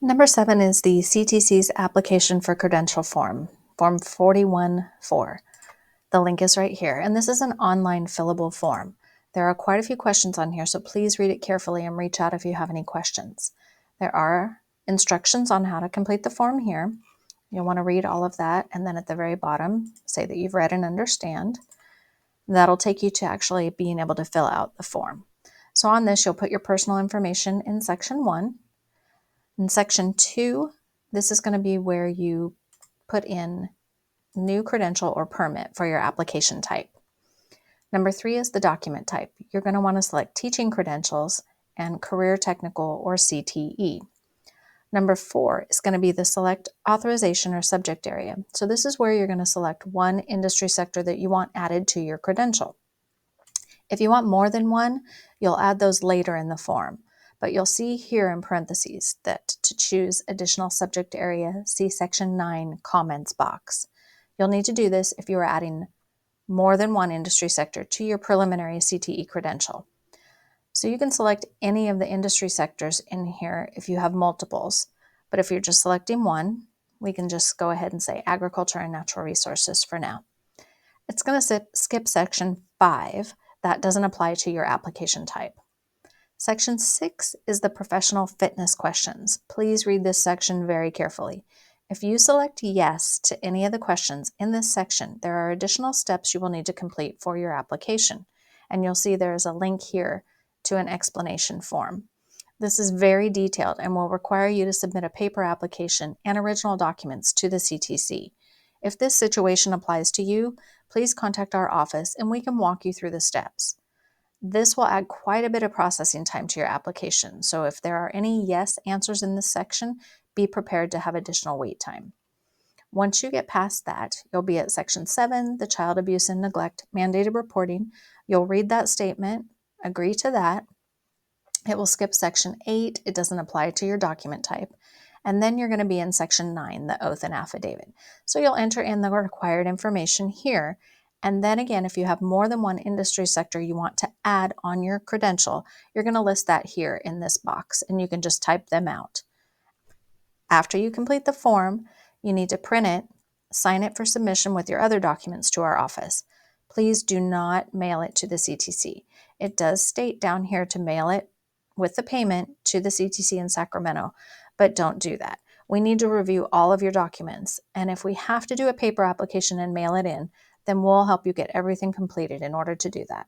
Number 7 is the CTC's application for credential form, Form 41-4. The link is right here, and this is an online fillable form. There are quite a few questions on here, so please read it carefully and reach out if you have any questions. There are instructions on how to complete the form here. You'll want to read all of that, and then at the very bottom, say that you've read and understand. That'll take you to actually being able to fill out the form. So on this, you'll put your personal information in section 1. In section 2, this is going to be where you put in new credential or permit for your application type. Number 3 is the document type. You're going to want to select teaching credentials and career technical or CTE. Number 4 is going to be the select authorization or subject area. So this is where you're going to select one industry sector that you want added to your credential. If you want more than one, you'll add those later in the form. But you'll see here in parentheses that to choose additional subject area, see section 9 comments box. You'll need to do this if you are adding more than one industry sector to your preliminary CTE credential. So you can select any of the industry sectors in here if you have multiples, but if you're just selecting one, we can just go ahead and say agriculture and natural resources for now. It's going to skip section 5. That doesn't apply to your application type. Section 6 is the professional fitness questions. Please read this section very carefully. If you select yes to any of the questions in this section, there are additional steps you will need to complete for your application. And you'll see there is a link here to an explanation form. This is very detailed and will require you to submit a paper application and original documents to the CTC. If this situation applies to you, please contact our office and we can walk you through the steps. This will add quite a bit of processing time to your application, so if there are any yes answers in this section, be prepared to have additional wait time. Once you get past that, you'll be at section 7, the child abuse and neglect mandated reporting. You'll read that statement, agree to that. It will skip section 8, it doesn't apply to your document type. And then you're going to be in section 9, the oath and affidavit. So you'll enter in the required information here. And then again, if you have more than one industry sector you want to add on your credential, you're going to list that here in this box, and you can just type them out. After you complete the form, you need to print it, sign it for submission with your other documents to our office. Please do not mail it to the CTC. It does state down here to mail it with the payment to the CTC in Sacramento, but don't do that. We need to review all of your documents, and if we have to do a paper application and mail it in, then we'll help you get everything completed in order to do that.